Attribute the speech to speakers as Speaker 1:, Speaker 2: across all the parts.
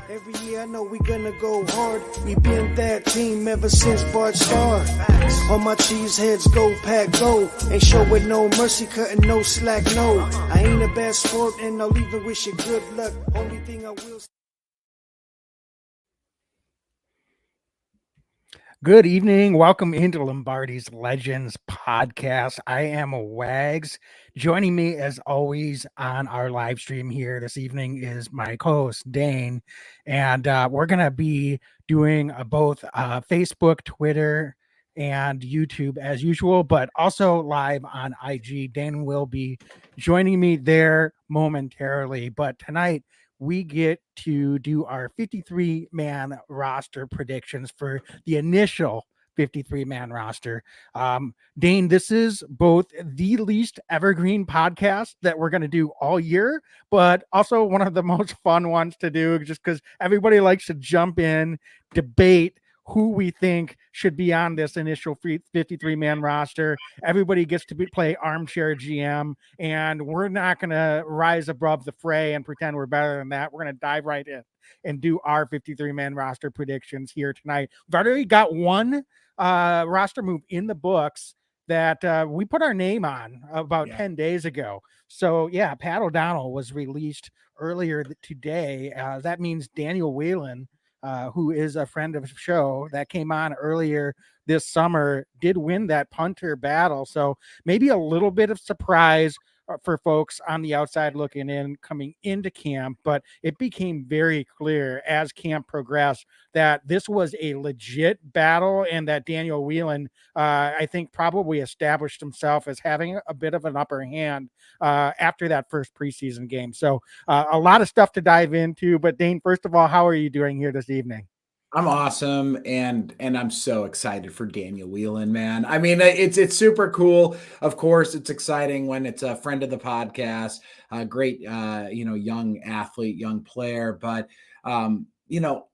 Speaker 1: Every year I know we gonna go hard. We been that team ever since Bart started. All my cheese heads go pack go. Ain't show with no mercy, cutting no slack, no. I ain't a bad sport and I'll even wish you good luck. Only thing I will.
Speaker 2: Good evening. Welcome into Lombardi's Legends podcast. I am Wags. Joining me as always on our live stream here this evening is my co-host Dane. And we're going to be doing both Facebook, Twitter, and YouTube as usual, but also live on IG. Dane will be joining me there momentarily. But tonight, we get to do our 53-man roster predictions for the initial 53-man roster. Dane, this is both the least evergreen podcast that we're going to do all year, but also one of the most fun ones to do just because everybody likes to jump in, debate who we think should be on this initial 53-man roster. Everybody gets to play armchair GM, and we're not going to rise above the fray and pretend we're better than that. We're going to dive right in and do our 53-man roster predictions here tonight. We've already got one roster move in the books that we put our name on about 10 days ago. So, yeah, Pat O'Donnell was released earlier today. That means Daniel Whelan, who is a friend of the show that came on earlier this summer, did win that punter battle. So maybe a little bit of surprise for folks on the outside looking in coming into camp, but it became very clear as camp progressed that this was a legit battle and that Daniel Whelan, I think, probably established himself as having a bit of an upper hand after that first preseason game. So a lot of stuff to dive into, but Dane, first of all, how are you doing here this evening?
Speaker 3: I'm awesome, and I'm so excited for Daniel Whelan, man. I mean, it's super cool. Of course, it's exciting when it's a friend of the podcast, a great, young athlete, young player, but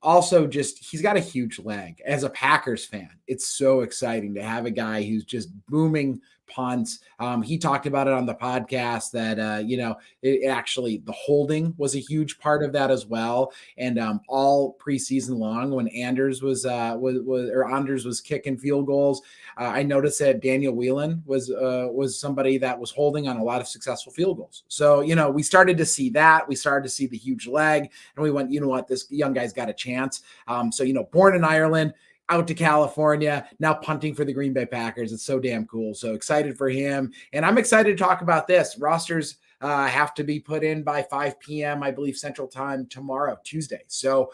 Speaker 3: also just he's got a huge leg. As a Packers fan, it's so exciting to have a guy who's just booming punts. He talked about it on the podcast that it actually the holding was a huge part of that as well. And all preseason long, when Anders was kicking field goals, I noticed that Daniel Whelan was somebody that was holding on a lot of successful field goals. So we started to see that. We started to see the huge leg, and we went, you know what, this young guy's got a chance. Born in Ireland, out to California, now punting for the Green Bay Packers. It's so damn cool. So excited for him. And I'm excited to talk about this. Rosters have to be put in by 5 p.m., I believe, Central Time tomorrow, Tuesday. So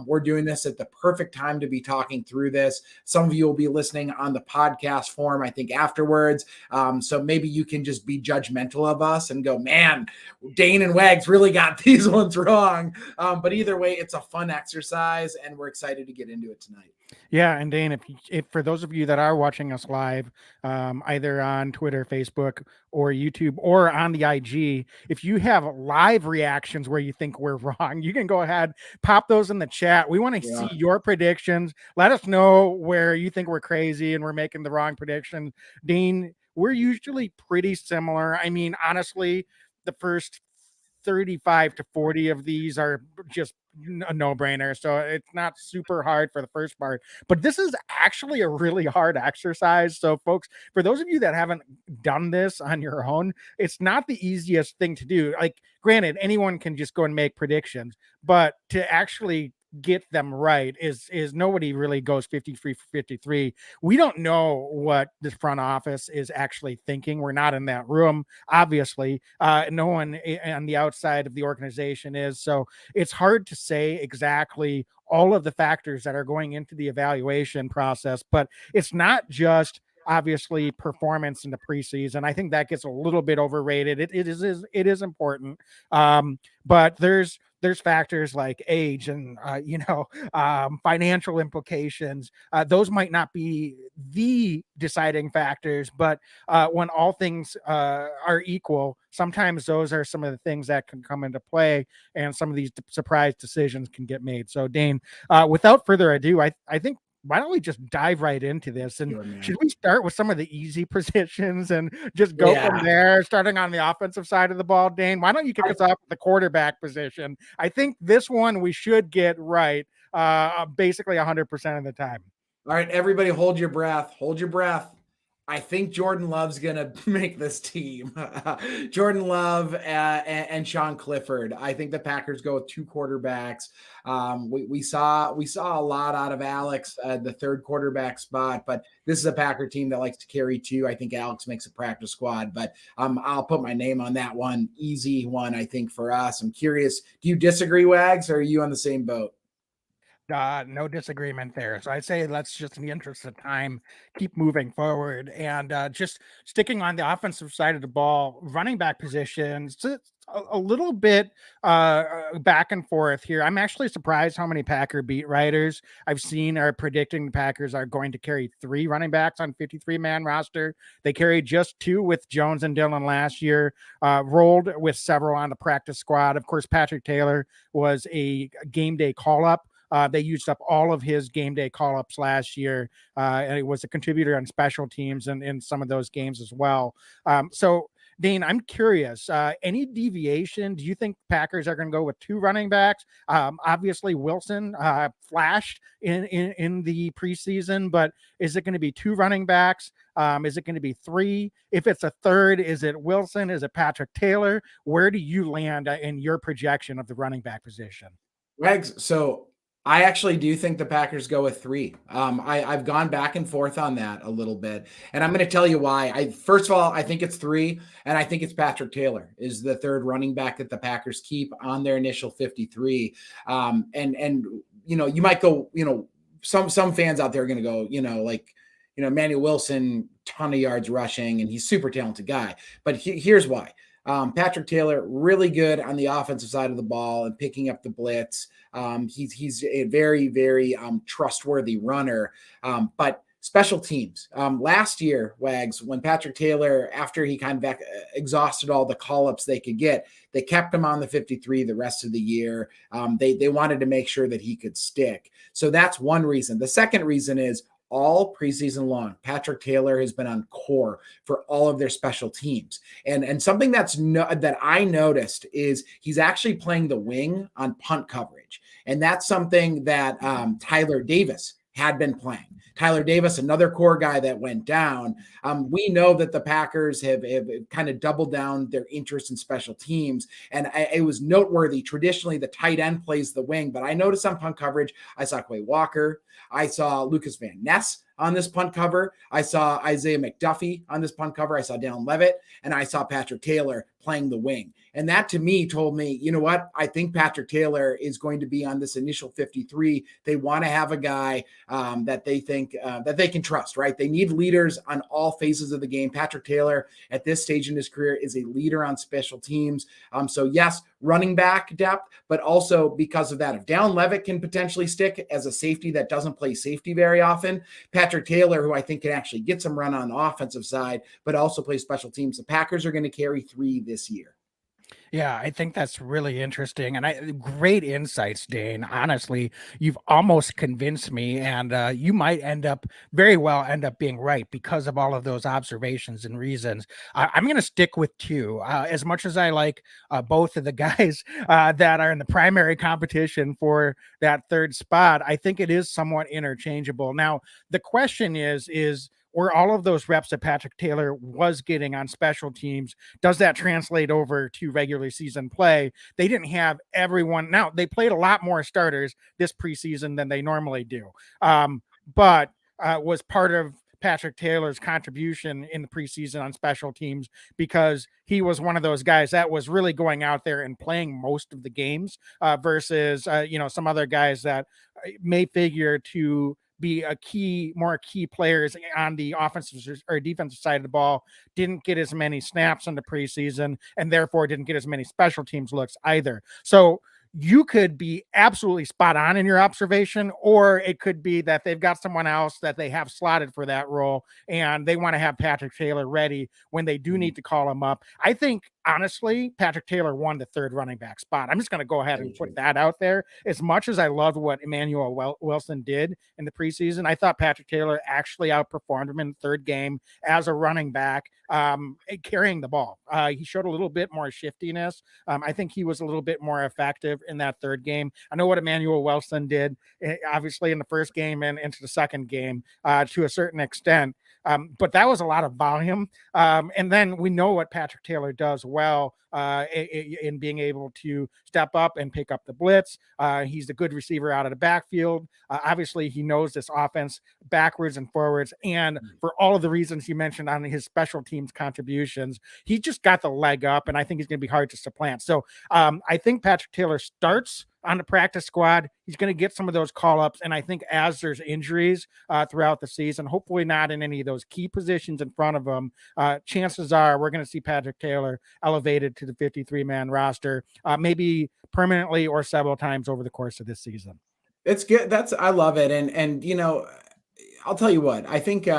Speaker 3: we're doing this at the perfect time to be talking through this. Some of you will be listening on the podcast form, I think, afterwards. So maybe you can just be judgmental of us and go, man, Dane and Wags really got these ones wrong. But either way, it's a fun exercise, and we're excited to get into it tonight.
Speaker 2: Yeah, and Dane, if for those of you that are watching us live, either on Twitter, Facebook, or YouTube, or on the IG, if you have live reactions where you think we're wrong, you can go ahead, pop those in the chat. We want to see your predictions. Let us know where you think we're crazy and we're making the wrong prediction. Dane, we're usually pretty similar. I mean, honestly, the first 35 to 40 of these are just a no-brainer, so it's not super hard for the first part, but this is actually a really hard exercise. So folks, for those of you that haven't done this on your own, it's not the easiest thing to do. Like, granted, anyone can just go and make predictions, but to actually get them right is nobody really goes 53 for 53. We don't know what the front office is actually thinking. We're not in that room, obviously. No one on the outside of the organization is, so it's hard to say exactly all of the factors that are going into the evaluation process. But it's not just obviously performance in the preseason. I think that gets a little bit overrated. It is important, but there's factors like age and financial implications. Those might not be the deciding factors, but when all things are equal, sometimes those are some of the things that can come into play, and some of these surprise decisions can get made. So Dane, without further ado, I think why don't we just dive right into this? And
Speaker 3: Sure, man.
Speaker 2: should we start with some of the easy positions and just go from
Speaker 3: Yeah.
Speaker 2: there, starting on the offensive side of the ball? Dane, why don't you kick us off with the quarterback position? I think this one we should get right basically 100% of the time.
Speaker 3: All right, everybody hold your breath. Hold your breath. I think Jordan Love's going to make this team. Jordan Love and Sean Clifford. I think the Packers go with two quarterbacks. We saw a lot out of Alex, the third quarterback spot, but this is a Packer team that likes to carry two. I think Alex makes a practice squad, but I'll put my name on that one. Easy one, I think, for us. I'm curious, do you disagree, Wags, or are you on the same boat?
Speaker 2: No disagreement there. So I'd say let's just, in the interest of time, keep moving forward and just sticking on the offensive side of the ball, running back positions. It's a little bit back and forth here. I'm actually surprised how many Packer beat writers I've seen are predicting the Packers are going to carry 3 running backs on 53-man roster. They carried just 2 with Jones and Dillon last year, rolled with several on the practice squad. Of course, Patrick Taylor was a game day call-up. They used up all of his game day call-ups last year, and it was a contributor on special teams and in some of those games as well. So, Dane, I'm curious, any deviation? Do you think Packers are going to go with 2 running backs? Obviously, Wilson flashed in the preseason, but is it going to be 2 running backs? Is it going to be 3? If it's a third, is it Wilson? Is it Patrick Taylor? Where do you land in your projection of the running back position?
Speaker 3: Wags, so I actually do think the Packers go with 3. I've gone back and forth on that a little bit, and I'm going to tell you why. First of all, I think it's 3, and I think it's Patrick Taylor is the third running back that the Packers keep on their initial 53. And you might go, some fans out there are going to go, Emmanuel Wilson, ton of yards rushing, and he's super talented guy. But here's why. Patrick Taylor, really good on the offensive side of the ball and picking up the blitz. He's a very, very trustworthy runner. But special teams. Last year, Wags, when Patrick Taylor, after he kind of exhausted all the call-ups they could get, they kept him on the 53 the rest of the year. They wanted to make sure that he could stick. So that's one reason. The second reason is all preseason long, Patrick Taylor has been on core for all of their special teams. And something that I noticed is he's actually playing the wing on punt coverage. And that's something that Tyler Davis had been playing. Tyler Davis, another core guy that went down. We know that the Packers have kind of doubled down their interest in special teams. And it was noteworthy. Traditionally, the tight end plays the wing, but I noticed on punt coverage, I saw Quay Walker. I saw Lucas Van Ness on this punt cover. I saw Isaiah McDuffie on this punt cover. I saw Dallin Levitt, and I saw Patrick Taylor playing the wing. And that to me told me, you know what? I think Patrick Taylor is going to be on this initial 53. They want to have a guy that they think that they can trust, right? They need leaders on all phases of the game. Patrick Taylor at this stage in his career is a leader on special teams. So yes, running back depth, but also because of that, if Dallin Levitt can potentially stick as a safety that doesn't play safety very often, Patrick Taylor, who I think can actually get some run on the offensive side, but also play special teams. The Packers are going to carry 3 this year.
Speaker 2: Yeah, I think that's really interesting, and great insights, Dane. Honestly, you've almost convinced me, and you might very well end up being right because of all of those observations and reasons. I'm going to stick with 2. As much as I like both of the guys that are in the primary competition for that third spot, I think it is somewhat interchangeable. Now, the question is were all of those reps that Patrick Taylor was getting on special teams, does that translate over to regular season play? They didn't have everyone. Now, they played a lot more starters this preseason than they normally do, but was part of Patrick Taylor's contribution in the preseason on special teams because he was one of those guys that was really going out there and playing most of the games versus, some other guys that may figure to be more key players on the offensive or defensive side of the ball, didn't get as many snaps in the preseason and therefore didn't get as many special teams looks either. So you could be absolutely spot on in your observation, or it could be that they've got someone else that they have slotted for that role and they want to have Patrick Taylor ready when they do need to call him up. I think, honestly, Patrick Taylor won the third running back spot. I'm just going to go ahead and put that out there. As much as I loved what Emmanuel Wilson did in the preseason, I thought Patrick Taylor actually outperformed him in the third game as a running back, carrying the ball. He showed a little bit more shiftiness. I think he was a little bit more effective in that third game. I know what Emmanuel Wilson did, obviously, in the first game and into the second game to a certain extent. But that was a lot of volume. And then we know what Patrick Taylor does well in being able to step up and pick up the blitz. He's a good receiver out of the backfield. Obviously, he knows this offense backwards and forwards. And for all of the reasons you mentioned on his special teams contributions, he just got the leg up, and I think he's going to be hard to supplant. So I think Patrick Taylor starts on the practice squad. He's going to get some of those call-ups, and I think as there's injuries throughout the season, hopefully not in any of those key positions in front of him, chances are we're going to see Patrick Taylor elevated to the 53-man roster, maybe permanently or several times over the course of this season.
Speaker 3: It's good. I love it. And I'll tell you what, I think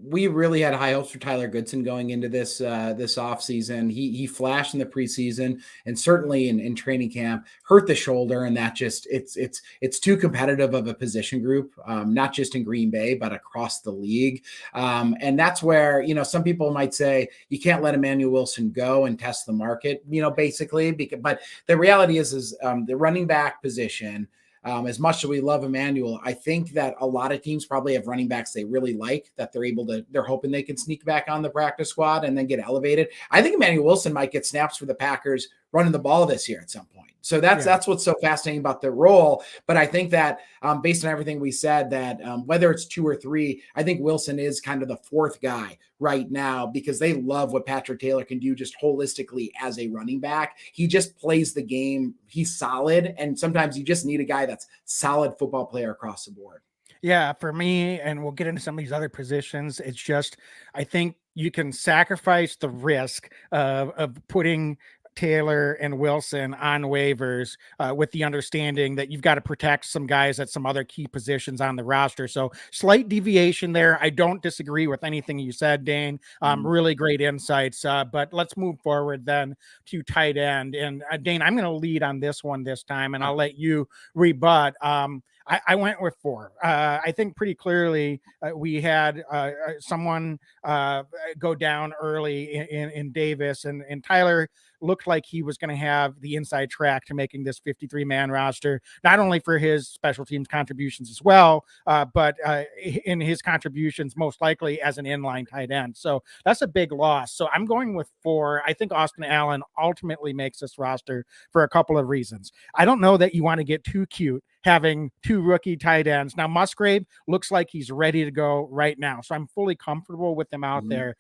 Speaker 3: we really had high hopes for Tyler Goodson going into this offseason. He flashed in the preseason and certainly in training camp, hurt the shoulder, and that just it's too competitive of a position group, not just in Green Bay, but across the league. And that's where, some people might say you can't let Emmanuel Wilson go and test the market, basically, but the reality is the running back position. As much as we love Emmanuel, I think that a lot of teams probably have running backs they really like that they're hoping they can sneak back on the practice squad and then get elevated. I think Emmanuel Wilson might get snaps for the Packers running the ball this year at some point. So that's what's so fascinating about the role. But I think that based on everything we said, that whether it's 2 or 3, I think Wilson is kind of the fourth guy right now because they love what Patrick Taylor can do just holistically as a running back. He just plays the game. He's solid. And sometimes you just need a guy that's solid football player across the board.
Speaker 2: Yeah, for me, and we'll get into some of these other positions, it's just, I think you can sacrifice the risk of putting Taylor and Wilson on waivers with the understanding that you've got to protect some guys at some other key positions on the roster. So slight deviation there. I don't disagree with anything you said, Dane. Really great insights. But let's move forward then to tight end. And Dane, I'm going to lead on this one this time, and I'll let you rebut. I went with 4. I think pretty clearly we had someone go down early in Davis, and Tyler looked like he was going to have the inside track to making this 53-man roster, not only for his special teams contributions as well, but in his contributions most likely as an inline tight end. So that's a big loss. So I'm going with 4. I think Austin Allen ultimately makes this roster for a couple of reasons. I don't know that you want to get too cute having 2 rookie tight ends. Now, Musgrave looks like he's ready to go right now, so I'm fully comfortable with him out there.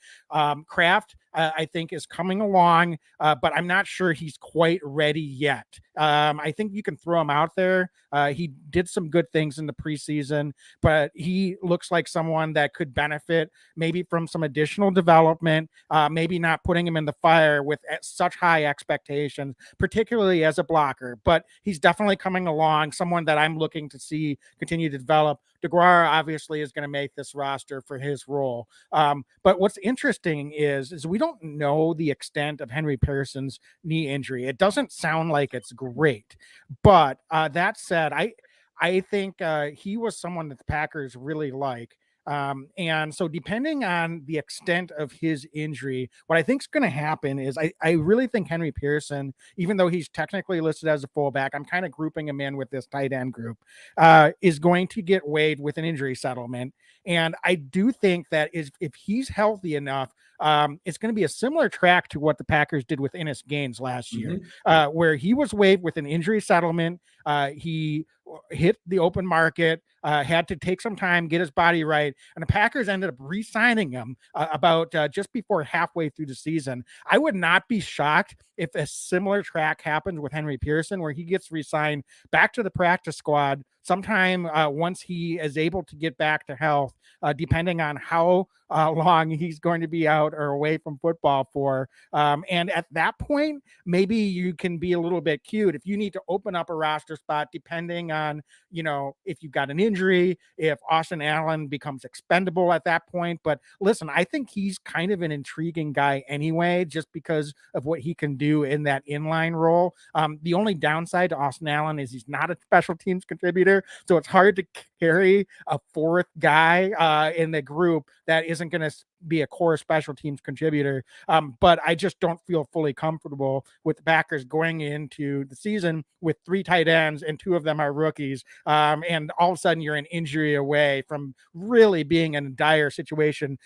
Speaker 2: Kraft, I think, is coming along, but I'm not sure he's quite ready yet. I think you can throw him out there. He did some good things in the preseason, but he looks like someone that could benefit maybe from some additional development, maybe not putting him in the fire with such high expectations, particularly as a blocker. But he's definitely coming along, someone that I'm looking to see continue to develop. DeGuara obviously is going to make this roster for his role. But what's interesting is we don't know the extent of Henry Pearson's knee injury. It doesn't sound like it's great. But that said, I think he was someone that the Packers really like. And so depending on the extent of his injury, what I think is going to happen is I really think Henry Pearson, even though he's technically listed as a fullback, I'm kind of grouping him in with this tight end group, is going to get waived with an injury settlement. And I do think that if he's healthy enough, it's going to be a similar track to what the Packers did with Ennis Gaines last year, where he was waived with an injury settlement. He hit the open market, had to take some time, get his body right. And the Packers ended up re-signing him about just before halfway through the season. I would not be shocked if a similar track happens with Henry Pearson, where he gets re-signed back to the practice squad sometime once he is able to get back to health, depending on how long he's going to be out or away from football for. And at that point, maybe you can be a little bit cute if you need to open up a roster spot, depending on, if you've got an injury, if Austin Allen becomes expendable at that point. But listen, I think he's kind of an intriguing guy anyway, just because of what he can do in that inline role. The only downside to Austin Allen is he's not a special teams contributor, so it's hard to carry a fourth guy in the group that isn't going to be a core special teams contributor. But I just don't feel fully comfortable with the Packers going into the season with 3 tight ends and 2 of them are rookies. And all of a sudden you're an injury away from really being in a dire situation,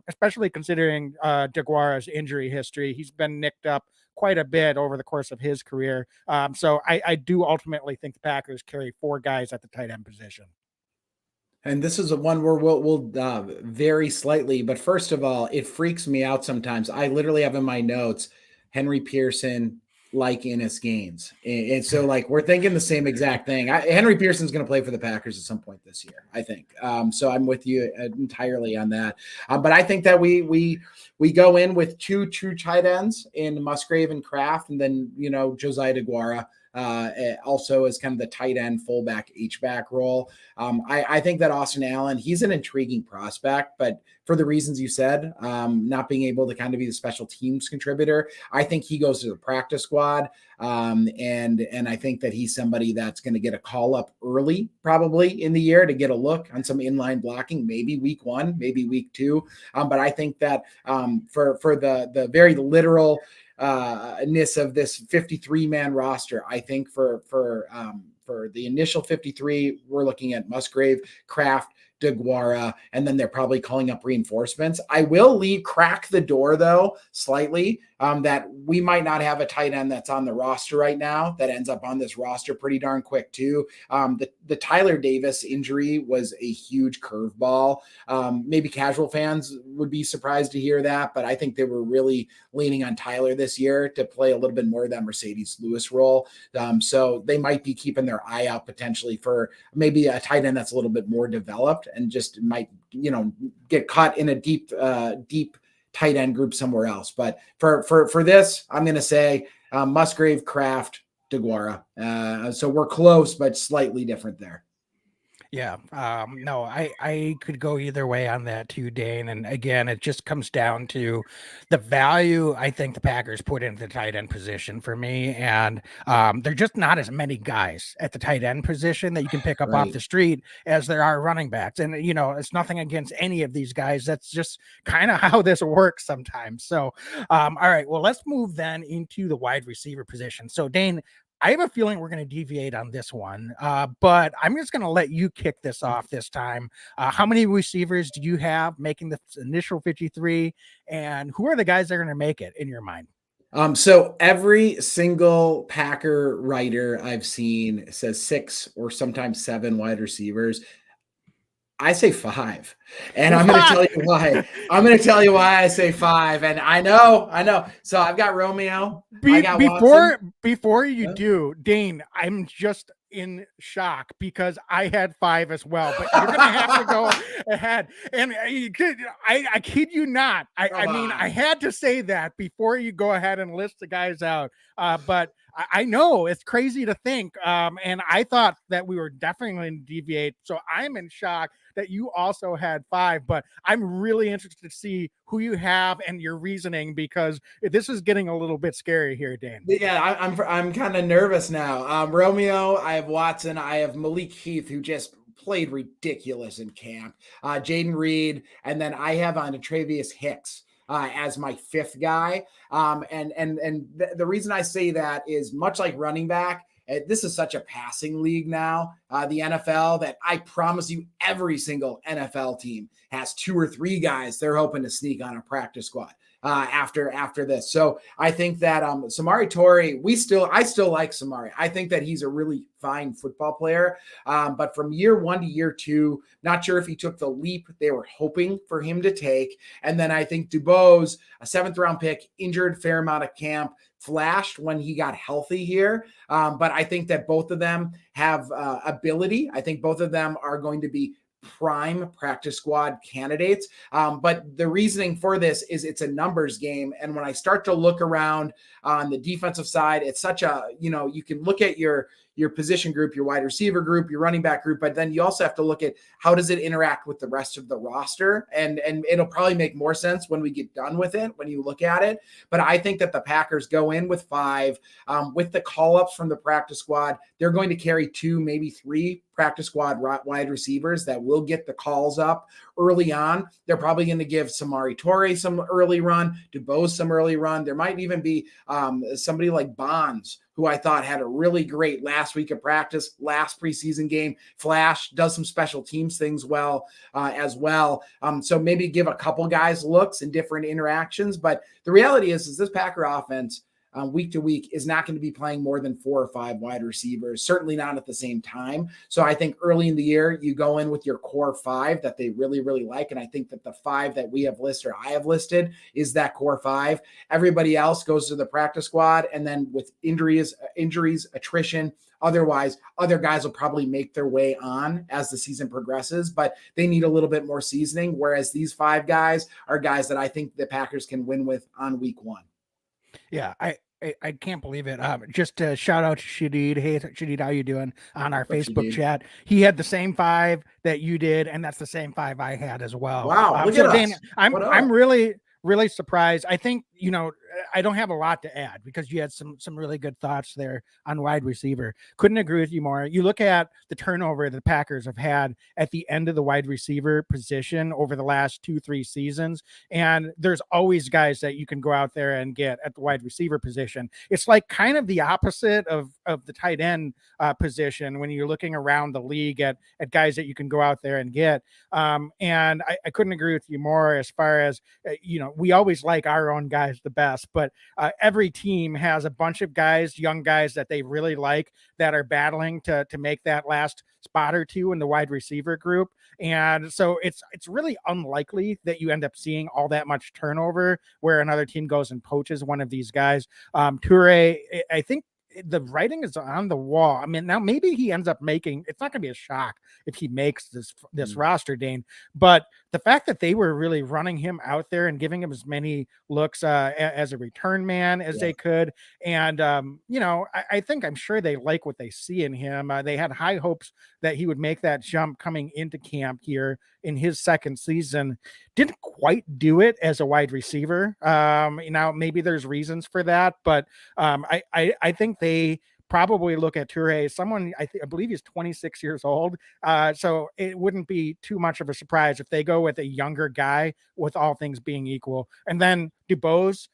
Speaker 2: especially considering DeGuara's injury history. He's been nicked up quite a bit over the course of his career. So I do ultimately think the Packers carry 4 guys at the tight end position.
Speaker 3: And this is one where we'll vary slightly. But first of all, it freaks me out sometimes. I literally have in my notes, Henry Pearson, like Ennis Gaines. And so like, we're thinking the same exact thing. Henry Pearson's going to play for the Packers at some point this year, I think. So I'm with you entirely on that. But I think that we go in with 2 true tight ends in Musgrave and Kraft, and then, Josiah DeGuara also as kind of the tight end fullback H-back role. I think that Austin Allen, he's an intriguing prospect, but for the reasons you said, not being able to kind of be the special teams contributor, I think he goes to the practice squad. And I think that he's somebody that's going to get a call up early, probably in the year, to get a look on some inline blocking, maybe week 1, maybe week 2. But I think that for the very literal ness of this 53-man roster, I think for the initial 53, we're looking at Musgrave, Kraft, DeGuara, and then they're probably calling up reinforcements. I will crack the door though slightly, that we might not have a tight end that's on the roster right now that ends up on this roster pretty darn quick too. The Tyler Davis injury was a huge curveball. Maybe casual fans would be surprised to hear that, but I think they were really leaning on Tyler this year to play a little bit more of that Mercedes Lewis role. So they might be keeping their eye out potentially for maybe a tight end that's a little bit more developed and just might, get caught in a deep tight end group somewhere else. But for this, I'm going to say Musgrave, Kraft, DeGuara. So we're close, but slightly different there.
Speaker 2: Yeah. No, I could go either way on that too, Dane. And again, it just comes down to the value I think the Packers put into the tight end position for me. And they're just not as many guys at the tight end position that you can pick up off the street as there are running backs. And, it's nothing against any of these guys. That's just kind of how this works sometimes. So, all right, well, let's move then into the wide receiver position. So, Dane, I have a feeling we're going to deviate on this one, but I'm just going to let you kick this off this time. How many receivers do you have making the initial 53, and who are the guys that are going to make it in your mind?
Speaker 3: So every single Packer writer I've seen says 6 or sometimes 7 wide receivers. I say 5, and I'm going to tell you why. I'm going to tell you why I say 5, and I know. So I've got Romeo.
Speaker 2: Before you do, Dane, I'm just in shock because I had 5 as well, but you're gonna have to go ahead. And I kid you not. I mean, I had to say that before you go ahead and list the guys out. But I know it's crazy to think. And I thought that we were definitely going to deviate. So I'm in shock that you also had 5, but I'm really interested to see who you have and your reasoning, because this is getting a little bit scary here, Dan.
Speaker 3: Yeah, I'm kind of nervous now. Romeo, I have Watson, I have Malik Heath, who just played ridiculous in camp, Jaden Reed, and then I have on Travius Hicks as my 5th guy. And the reason I say that is, much like running back, this is such a passing league now, the NFL, that I promise you every single NFL team has 2 or 3 guys they're hoping to sneak on a practice squad. after this. So I think that Samori Torrey, I still like Samori. I think that he's a really fine football player. But from year 1 to year 2, not sure if he took the leap they were hoping for him to take. And then I think Dubose, a 7th round pick, injured fair amount of camp, flashed when he got healthy here. But I think that both of them have ability. I think both of them are going to be prime practice squad candidates. But the reasoning for this is it's a numbers game. And when I start to look around on the defensive side, it's such a, you can look at your position group, your wide receiver group, your running back group, but then you also have to look at how does it interact with the rest of the roster. And it'll probably make more sense when we get done with it, when you look at it. But I think that the Packers go in with 5, with the call-ups from the practice squad. They're going to carry 2, maybe 3 practice squad wide receivers that will get the calls up early on. They're probably going to give Samori Torrey some early run, Dubose some early run. There might even be somebody like Bonds, who I thought had a really great last week of practice, last preseason game. Flash does some special teams things well as well. So maybe give a couple guys looks in different interactions. But the reality is this Packer offense week to week is not going to be playing more than 4 or 5 wide receivers, certainly not at the same time. So I think early in the year, you go in with your core 5 that they really, really like. And I think that the 5 that we have listed or I have listed is that core 5. Everybody else goes to the practice squad. And then with injuries, attrition, otherwise, other guys will probably make their way on as the season progresses, but they need a little bit more seasoning. Whereas these 5 guys are guys that I think the Packers can win with on week 1.
Speaker 2: Yeah, I can't believe it. Just a shout out to Shadid. Hey, Shadid, how you doing on our Facebook chat? He had the same 5 that you did, and that's the same 5 I had as well.
Speaker 3: Wow, look at us.
Speaker 2: Dan, I'm really surprised. I think, I don't have a lot to add because you had some really good thoughts there on wide receiver. Couldn't agree with you more. You look at the turnover the Packers have had at the end of the wide receiver position over the last 2-3 seasons. And there's always guys that you can go out there and get at the wide receiver position. It's like kind of the opposite of the tight end position when you're looking around the league at guys that you can go out there and get. And I couldn't agree with you more as far as, we always like our own guys the best, but every team has a bunch of guys, young guys that they really like that are battling to make that last spot or 2 in the wide receiver group. And so it's really unlikely that you end up seeing all that much turnover where another team goes and poaches one of these guys. Toure, I think the writing is on the wall. I mean, now maybe he ends up making, it's not going to be a shock if he makes this roster, Dane, but the fact that they were really running him out there and giving him as many looks as a return man as they could. And, I'm sure they like what they see in him. They had high hopes that he would make that jump coming into camp here in his second season. Didn't quite do it as a wide receiver. Maybe there's reasons for that, but I think they probably look at Toure as someone, I believe he's 26 years old. So it wouldn't be too much of a surprise if they go with a younger guy with all things being equal. And then Dubose,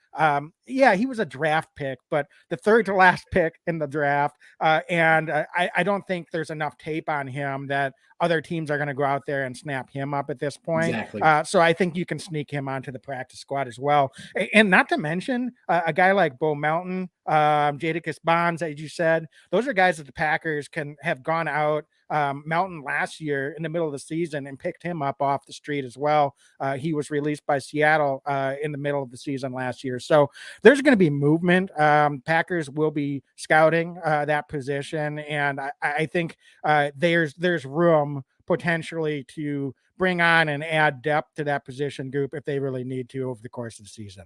Speaker 2: he was a draft pick, but the 3rd to last pick in the draft. And I don't think there's enough tape on him that other teams are going to go out there and snap him up at this point.
Speaker 3: Exactly.
Speaker 2: So I think you can sneak him onto the practice squad as well. And not to mention a guy like Bo Melton, Jadakiss Bonds, as you said, those are guys that the Packers can have gone out. Melton last year in the middle of the season and picked him up off the street as well. He was released by Seattle in the middle of the season last year. So there's going to be movement. Packers will be scouting that position. And I think there's room potentially to bring on and add depth to that position group if they really need to over the course of the season.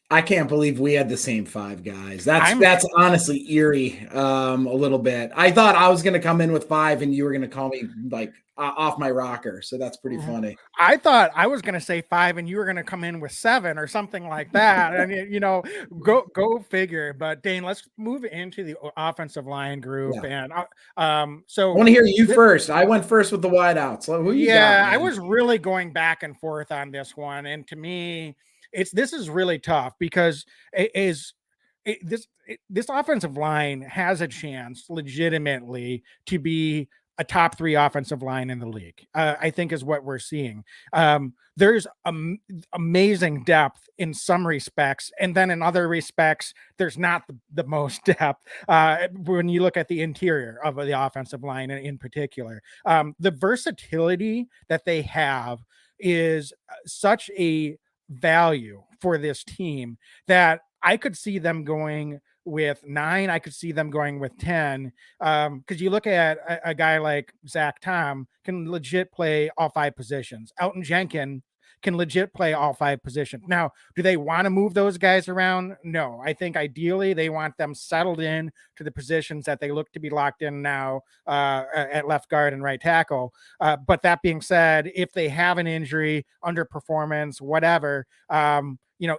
Speaker 3: I can't believe we had the same 5 guys. That's honestly eerie a little bit. I thought I was going to come in with 5 and you were going to call me like off my rocker. So that's pretty funny.
Speaker 2: I thought I was going to say 5 and you were going to come in with 7 or something like that. And, go figure. But Dane, let's move into the offensive line group. Yeah. And so
Speaker 3: I want to hear you first. I went first with the wideouts. So who you got, man?
Speaker 2: I was really going back and forth on this one. And to me, this is really tough because this offensive line has a chance legitimately to be a top 3 offensive line in the league, I think is what we're seeing. There's amazing depth in some respects, and then in other respects, there's not the most depth when you look at the interior of the offensive line in particular. The versatility that they have is such a value for this team that I could see them going with 9. I could see them going with 10. Because you look at a guy like Zach Tom can legit play all 5 positions. Elton Jenkins can legit play all 5 positions. Now, do they want to move those guys around? No. I think ideally they want them settled in to the positions that they look to be locked in now at left guard and right tackle. But that being said, if they have an injury, underperformance, whatever,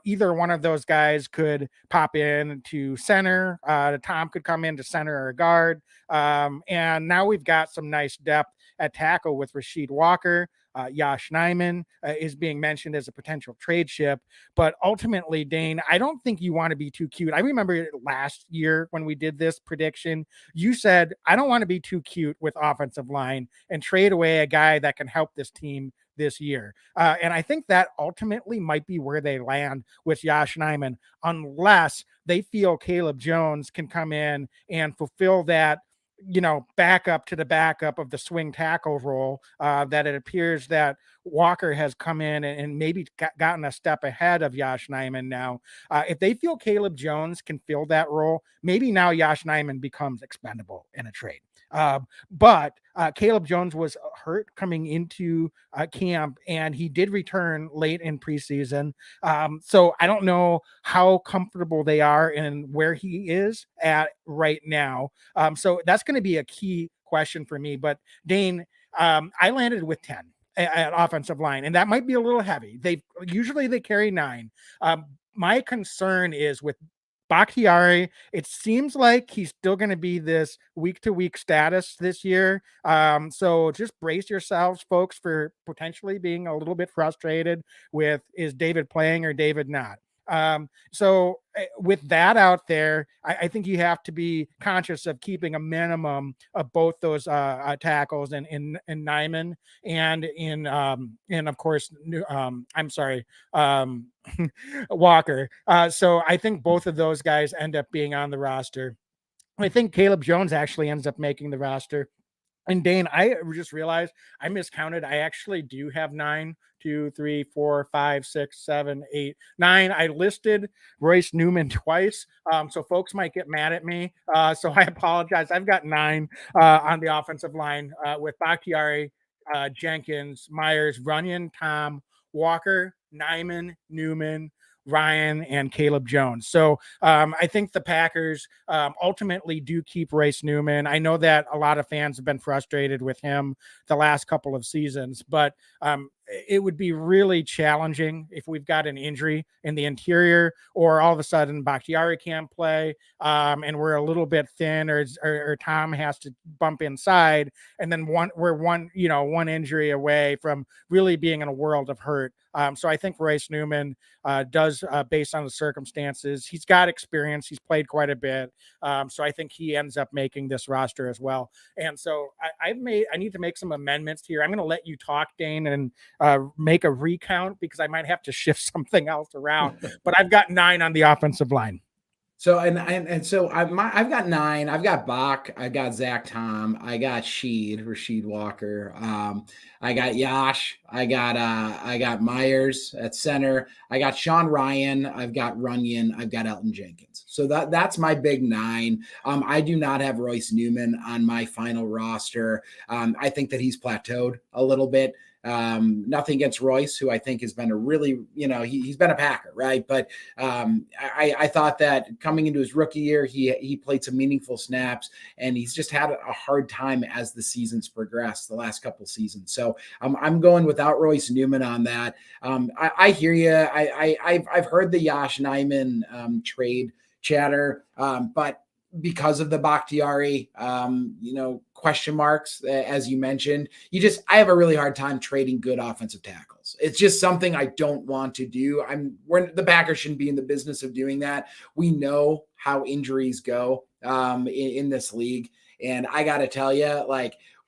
Speaker 2: either one of those guys could pop in to center. Tom could come into center or guard. And now we've got some nice depth at tackle with Rasheed Walker. Yash Nyman is being mentioned as a potential trade ship. But ultimately, Dane, I don't think you want to be too cute. I remember last year when we did this prediction, you said, I don't want to be too cute with offensive line and trade away a guy that can help this team this year. And I think that ultimately might be where they land with Yash Nyman, unless they feel Caleb Jones can come in and fulfill that, backup to the backup of the swing tackle role, that it appears that Walker has come in and maybe gotten a step ahead of Yash Nyman now. If they feel Caleb Jones can fill that role, maybe now Yash Nyman becomes expendable in a trade. But Caleb Jones was hurt coming into camp, and he did return late in preseason. So I don't know how comfortable they are in where he is at right now. So that's going to be a key question for me. But Dane, I landed with 10 at offensive line, and that might be a little heavy. They carry 9. My concern is with Bakhtiari. It seems like he's still going to be this week-to-week status this year. So just brace yourselves, folks, for potentially being a little bit frustrated with, is David playing or David not? So with that out there, I think you have to be conscious of keeping a minimum of both those tackles in Nyman and in of course Walker. So I think both of those guys end up being on the roster. I think Caleb Jones actually ends up making the roster. And Dane, I just realized I miscounted. I actually do have 9, 2, 3, 4, 5, 6, 7, 8, 9. I listed Royce Newman twice. So folks might get mad at me. So I apologize. I've got 9 on the offensive line with Bakhtiari, Jenkins, Myers, Runyon, Tom, Walker, Nyman, Newman, Ryan, and Caleb Jones. So I think the Packers ultimately do keep Royce Newman. I know that a lot of fans have been frustrated with him the last couple of seasons, but it would be really challenging if we've got an injury in the interior, or all of a sudden Bakhtiari can't play and we're a little bit thin, or Tom has to bump inside, and then we're one injury away from really being in a world of hurt. So I think Royce Newman does, based on the circumstances, he's got experience. He's played quite a bit. So I think he ends up making this roster as well. And so I need to make some amendments here. I'm going to let you talk, Dane, and make a recount, because I might have to shift something else around. But I've got 9 on the offensive line.
Speaker 3: So so I've got 9. I've got Bach. I got Zach Tom. I got Rasheed Walker. I got Yash. I got Myers at center. I got Sean Ryan. I've got Runyon. I've got Elton Jenkins. So that's my big 9. I do not have Royce Newman on my final roster. I think that he's plateaued a little bit. Nothing against Royce, who I think has been a really, he's been a Packer, right? But I thought that coming into his rookie year, he played some meaningful snaps, and he's just had a hard time as the seasons progressed, the last couple seasons. So I'm going without Royce Newman on that. I hear you. I've heard the Yash Nyman trade chatter, but because of the Bakhtiari, question marks, as you mentioned, I have a really hard time trading good offensive tackles. It's just something I don't want to do. The Packers shouldn't be in the business of doing that. We know how injuries go in this league. And I got to tell you,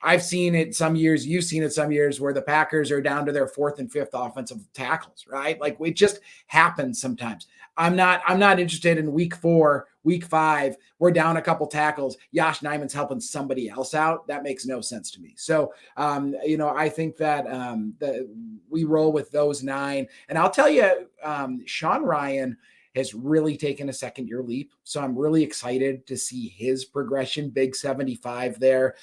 Speaker 3: I've seen it some years, you've seen it some years, where the Packers are down to their 4th and 5th offensive tackles, right? Like, it just happens sometimes. I'm not interested in week 4, week 5, we're down a couple tackles, Josh Nijman's helping somebody else out. That makes no sense to me. So, I think that we roll with those 9. And I'll tell you, Sean Ryan has really taken a second-year leap. So I'm really excited to see his progression. Big 75 there.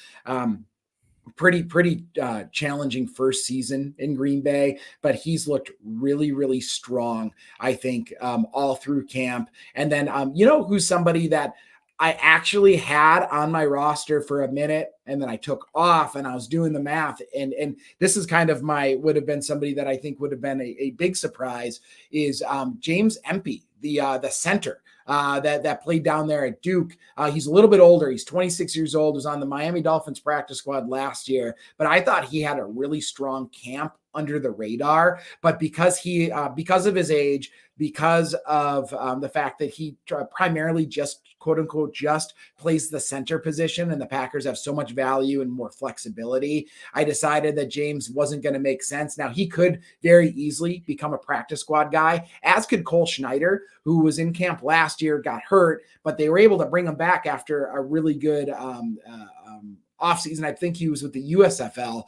Speaker 3: Pretty challenging first season in Green Bay, but he's looked really, really strong, I think, all through camp. And then, who's somebody that I actually had on my roster for a minute, and then I took off, and I was doing the math. And this is kind of would have been somebody that I think would have been a big surprise, is James Empey, the center that played down there at Duke. He's a little bit older. He's 26 years old, was on the Miami Dolphins practice squad last year, but I thought he had a really strong camp under the radar. But because of his age, because of the fact that he primarily just, quote unquote, just plays the center position, and the Packers have so much value and more flexibility, I decided that James wasn't going to make sense. Now, he could very easily become a practice squad guy, as could Cole Schneider, who was in camp last year, got hurt, but they were able to bring him back after a really good offseason. I think he was with the USFL.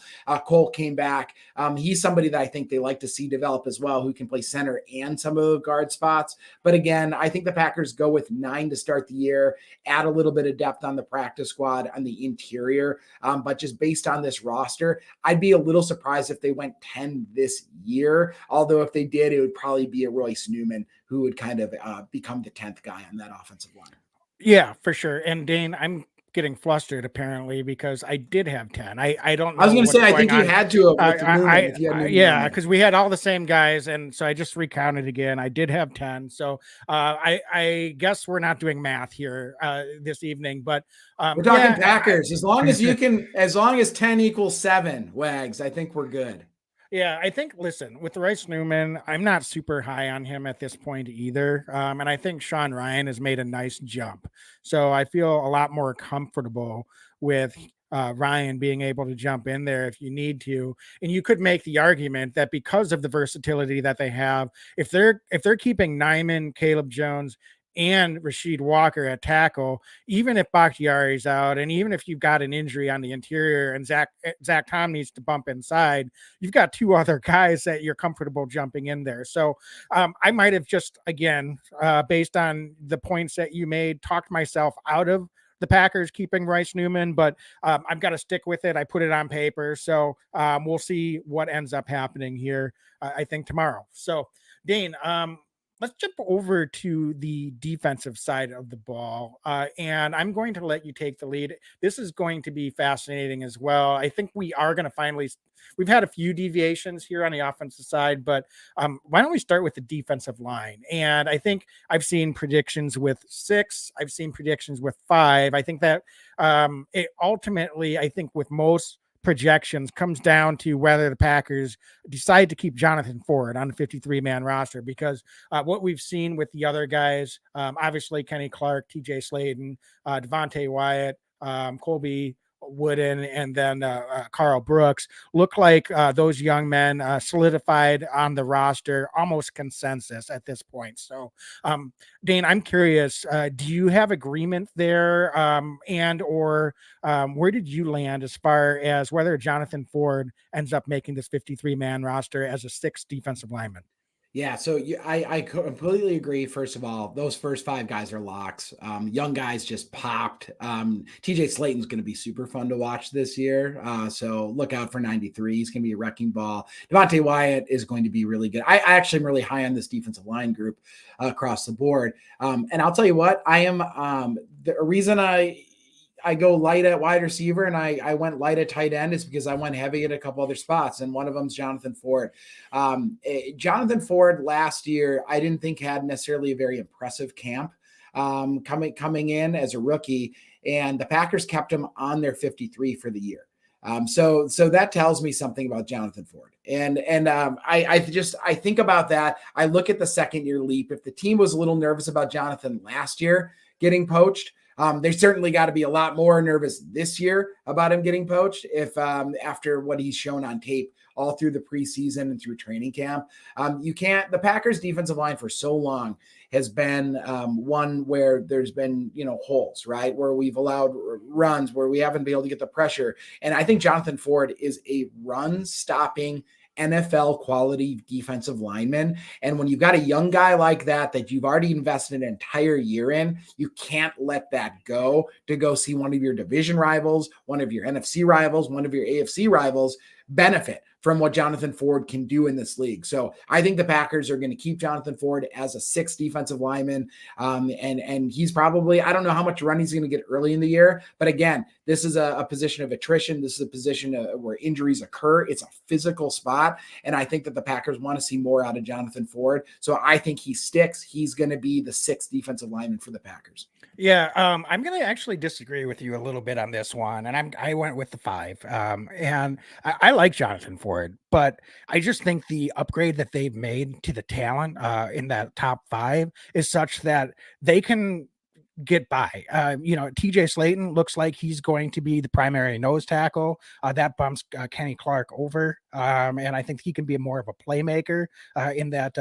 Speaker 3: Cole came back. He's somebody that I think they like to see develop as well, who can play center and some of the guard spots. But again, I think the Packers go with 9 to start the year, add a little bit of depth on the practice squad on the interior. But just based on this roster, I'd be a little surprised if they went 10 this year. Although if they did, it would probably be a Royce Newman who would kind of become the 10th guy on that offensive line.
Speaker 2: Yeah, for sure. And Dane, I'm getting flustered apparently because I did have 10. I don't know.
Speaker 3: I was going to say, I think you had to with Newman, if you had Newman.
Speaker 2: Yeah, because we had all the same guys, and so I just recounted again. I did have 10. So I guess we're not doing math here this evening, but
Speaker 3: we're talking Packers. As long as 10 equals 7, Wags, I think we're good.
Speaker 2: Yeah, I think, listen, with Royce Newman, I'm not super high on him at this point either. And I think Sean Ryan has made a nice jump. So I feel a lot more comfortable with Ryan being able to jump in there if you need to. And you could make the argument that because of the versatility that they have, if they're keeping Nijman, Caleb Jones, and Rasheed Walker at tackle, even if Bakhtiari's out, and even if you've got an injury on the interior and Zach Tom needs to bump inside, you've got 2 other guys that you're comfortable jumping in there. So I might have just, again, based on the points that you made, talked myself out of the Packers keeping Royce Newman, but I've got to stick with it. I put it on paper. So we'll see what ends up happening here, I think, tomorrow. So, Dane, let's jump over to the defensive side of the ball, and I'm going to let you take the lead. This is going to be fascinating as well. I think we are going to finally – we've had a few deviations here on the offensive side, but why don't we start with the defensive line? And I think I've seen predictions with 6. I've seen predictions with 5. I think that it ultimately, I think with most – projections comes down to whether the Packers decide to keep Jonathan Ford on the 53-man roster, because what we've seen with the other guys, obviously Kenny Clark, TJ Sladen, Devontae Wyatt, Colby Wooden, and then Carl Brooks look like those young men solidified on the roster, almost consensus at this point. So Dane, I'm curious, do you have agreement there, and or where did you land as far as whether Jonathan Ford ends up making this 53-man roster as a 6th defensive lineman?
Speaker 3: Yeah, so I completely agree. First of all, those first 5 guys are locks. Young guys just popped. TJ Slaton's going to be super fun to watch this year. So look out for 93. He's going to be a wrecking ball. Devontae Wyatt is going to be really good. I actually am really high on this defensive line group across the board. And I'll tell you what, I am the reason I go light at wide receiver and I went light at tight end is because I went heavy at a couple other spots. And one of them is Jonathan Ford. Jonathan Ford last year, I didn't think had necessarily a very impressive camp coming in as a rookie, and the Packers kept him on their 53 for the year. So that tells me something about Jonathan Ford. And I think about that. I look at the 2nd year leap. If the team was a little nervous about Jonathan last year getting poached, They certainly got to be a lot more nervous this year about him getting poached if after what he's shown on tape all through the preseason and through training camp. The Packers defensive line for so long has been one where there's been, holes, right? Where we've allowed runs, where we haven't been able to get the pressure. And I think Jonathan Ford is a run stopping NFL quality defensive lineman. And when you've got a young guy like that you've already invested an entire year in, you can't let that go to go see one of your division rivals, one of your NFC rivals, one of your AFC rivals benefit from what Jonathan Ford can do in this league. So I think the Packers are going to keep Jonathan Ford as a 6th defensive lineman. And he's probably, I don't know how much run he's going to get early in the year, but again, this is a position of attrition. This is a position where injuries occur. It's a physical spot. And I think that the Packers want to see more out of Jonathan Ford. So I think he sticks. He's going to be the 6th defensive lineman for the Packers.
Speaker 2: Yeah, I'm going to actually disagree with you a little bit on this one, and I went with the 5. And I like Jonathan Ford, but I just think the upgrade that they've made to the talent in that top 5 is such that they can get by. TJ Slayton looks like he's going to be the primary nose tackle. That bumps Kenny Clark over. And I think he can be more of a playmaker in that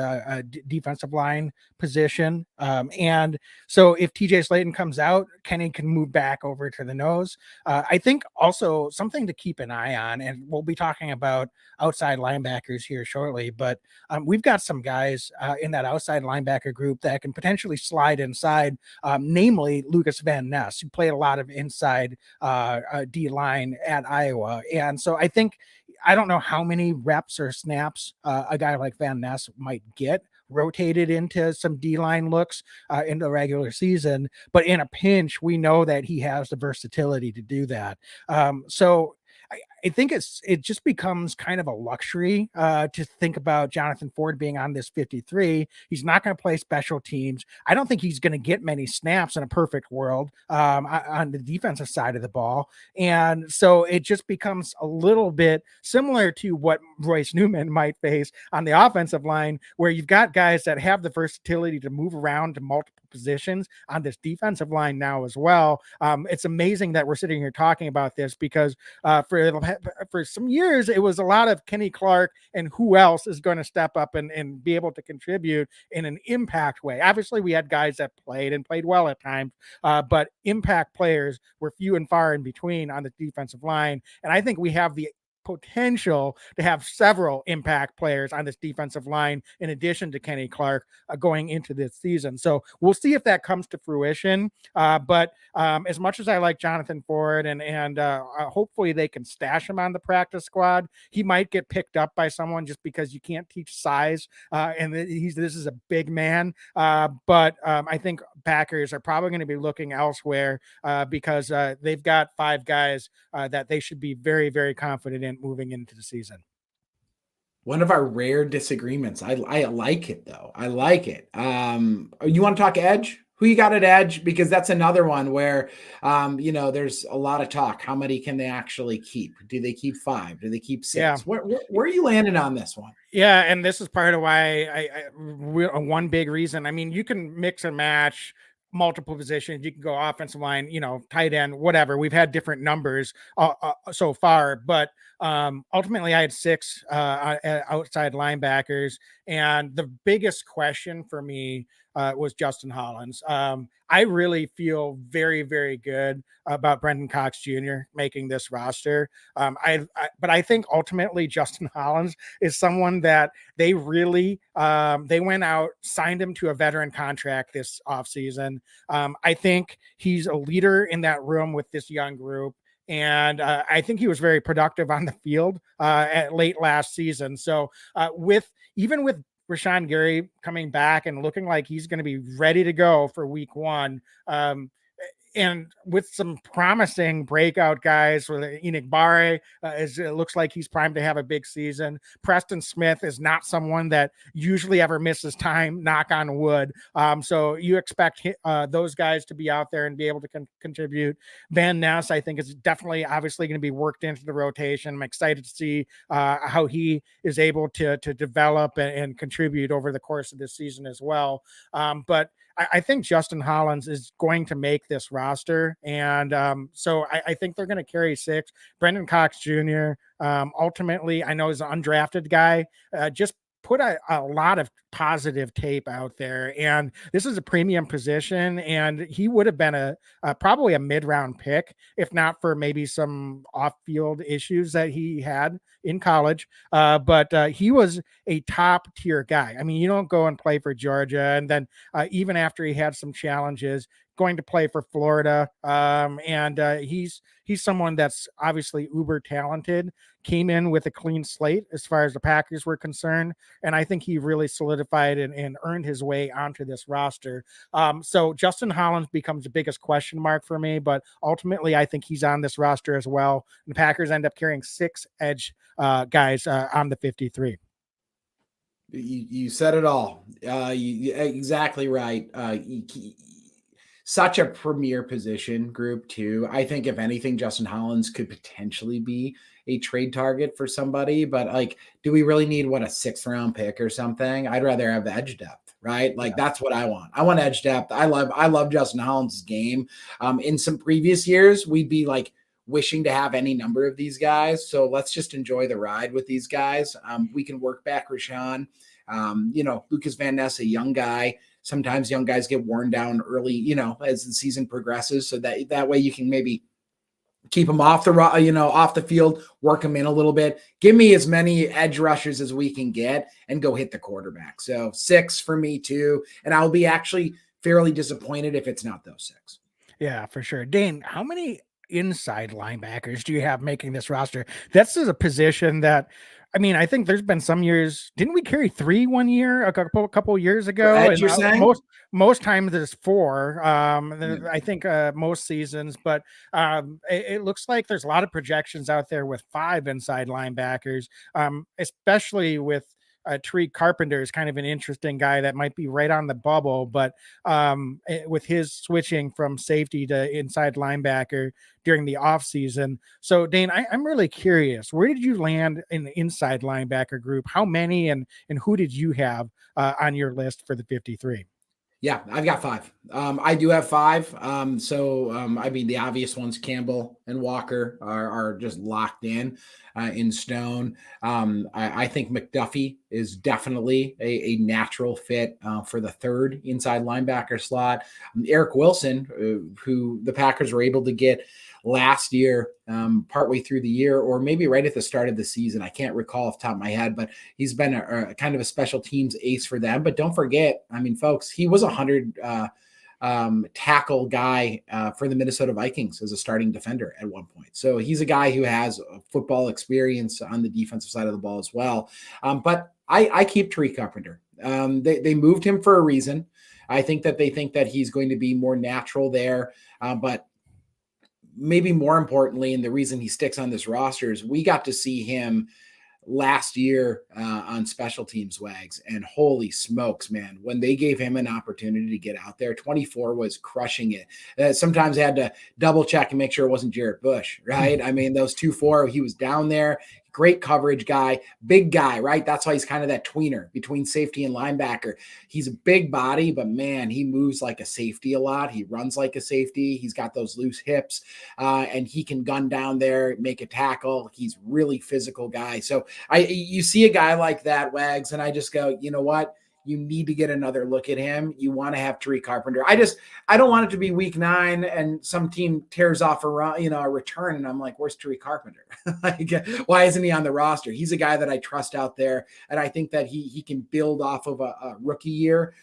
Speaker 2: defensive line position. And so if TJ Slayton comes out, Kenny can move back over to the nose. I think also something to keep an eye on, and we'll be talking about outside linebackers here shortly, but we've got some guys in that outside linebacker group that can potentially slide inside, namely Lucas Van Ness, who played a lot of inside D-line at Iowa. And so I don't know how many reps or snaps a guy like Van Ness might get rotated into some D-line looks in the regular season, but in a pinch, we know that he has the versatility to do that. So I think it just becomes kind of a luxury to think about Jonathan Ford being on this 53. He's not going to play special teams. I don't think he's going to get many snaps in a perfect world on the defensive side of the ball. And so it just becomes a little bit similar to what Royce Newman might face on the offensive line, where you've got guys that have the versatility to move around to multiple positions on this defensive line now as well. It's amazing that we're sitting here talking about this because for some years it was a lot of Kenny Clark and who else is going to step up and be able to contribute in an impact way. Obviously we had guys that played well at times, but impact players were few and far in between on the defensive line. And I think we have the potential to have several impact players on this defensive line in addition to Kenny Clark going into this season. So we'll see if that comes to fruition. But as much as I like Jonathan Ford and hopefully they can stash him on the practice squad, he might get picked up by someone just because you can't teach size. And this is a big man. But I think Packers are probably going to be looking elsewhere because they've got 5 guys that they should be very, very confident in moving into the season.
Speaker 3: One of our rare disagreements. I like it though. I like it. You want to talk edge? Who you got at edge? Because that's another one where, there's a lot of talk. How many can they actually keep? Do they keep 5? Do they keep 6?
Speaker 2: Yeah.
Speaker 3: Where are you landing on this one?
Speaker 2: Yeah, and this is part of why one big reason. I mean, you can mix and match multiple positions. You can go offensive line, tight end, whatever. We've had different numbers so far, but ultimately I had 6 outside linebackers. And the biggest question for me was Justin Hollins. I really feel very, very good about Brendan Cox Jr. making this roster. But I think ultimately Justin Hollins is someone that they really, they went out, signed him to a veteran contract this offseason. I think he's a leader in that room with this young group. And I think he was very productive on the field at late last season. So even with Rashawn Gary coming back and looking like he's going to be ready to go for week 1. And with some promising breakout guys, with Enoch Barre, it looks like he's primed to have a big season. Preston Smith is not someone that usually ever misses time, knock on wood. So you expect those guys to be out there and be able to contribute. Van Ness, I think, is definitely obviously going to be worked into the rotation. I'm excited to see how he is able to develop and contribute over the course of this season as well. But I think Justin Hollins is going to make this roster. And so I think they're going to carry 6. Brendan Cox Jr., ultimately, I know he's an undrafted guy, just put a lot of positive tape out there, and this is a premium position, and he would have been a probably a mid-round pick if not for maybe some off-field issues that he had in college. But he was a top tier guy. I mean, you don't go and play for Georgia and then even after he had some challenges, going to play for Florida. And he's someone that's obviously uber talented, came in with a clean slate as far as the Packers were concerned. And I think he really solidified and earned his way onto this roster. So Justin Hollins becomes the biggest question mark for me, but ultimately I think he's on this roster as well. And the Packers end up carrying 6 edge guys on the 53.
Speaker 3: You said it all. You exactly right. Such a premier position group too. I think if anything, Justin Hollins could potentially be a trade target for somebody, but like, do we really need a 6th round pick or something? I'd rather have edge depth, right? Like that's what I want. I want edge depth. I love Justin Hollins' game. In some previous years, we'd be like wishing to have any number of these guys. So let's just enjoy the ride with these guys. We can work back Rashawn. Lucas Van Ness, a young guy. Sometimes young guys get worn down early, as the season progresses. So that way you can maybe keep them off the field, work them in a little bit. Give me as many edge rushers as we can get and go hit the quarterback. So 6 for me too. And I'll be actually fairly disappointed if it's not those 6.
Speaker 2: Yeah, for sure. Dane, how many inside linebackers do you have making this roster? That's a position that, I mean, I think there's been some years. Didn't we carry 3 one year, a couple years ago?
Speaker 3: Edge, you're saying?
Speaker 2: Most times there's 4. I think most seasons, but it looks like there's a lot of projections out there with 5 inside linebackers, especially with Tariq Carpenter is kind of an interesting guy that might be right on the bubble, but with his switching from safety to inside linebacker during the offseason. So, Dane, I'm really curious. Where did you land in the inside linebacker group? How many and who did you have on your list for the 53?
Speaker 3: Yeah, I've got 5. I do have 5. I mean, the obvious ones, Campbell and Walker, are just locked in stone. I think McDuffie is definitely a natural fit for the 3rd inside linebacker slot. Eric Wilson, who the Packers were able to get last year, partway through the year, or maybe right at the start of the season. I can't recall off the top of my head, but he's been a kind of a special teams ace for them. But don't forget, I mean, folks, he was 100 tackle guy for the Minnesota Vikings as a starting defender at one point. So he's a guy who has football experience on the defensive side of the ball as well. But I keep Tariq Carpenter. They moved him for a reason. I think that they think that he's going to be more natural there. But maybe more importantly, and the reason he sticks on this roster is we got to see him last year on special teams, Wags, and holy smokes, man, when they gave him an opportunity to get out there, 24 was crushing it. Sometimes I had to double check and make sure it wasn't Jarrett Bush, right? I mean, those 2-4, he was down there. Great coverage guy, big guy, right? That's why he's kind of that tweener between safety and linebacker. He's a big body, but man, he moves like a safety a lot. He runs like a safety. He's got those loose hips, and he can gun down there, make a tackle. He's really physical guy. So you see a guy like that, Wags, and I just go, you know what? You need to get another look at him. You want to have Tariq Carpenter. I don't want it to be week 9 and some team tears off a return. And I'm like, where's Tariq Carpenter? Like, why isn't he on the roster? He's a guy that I trust out there. And I think that he can build off of a rookie year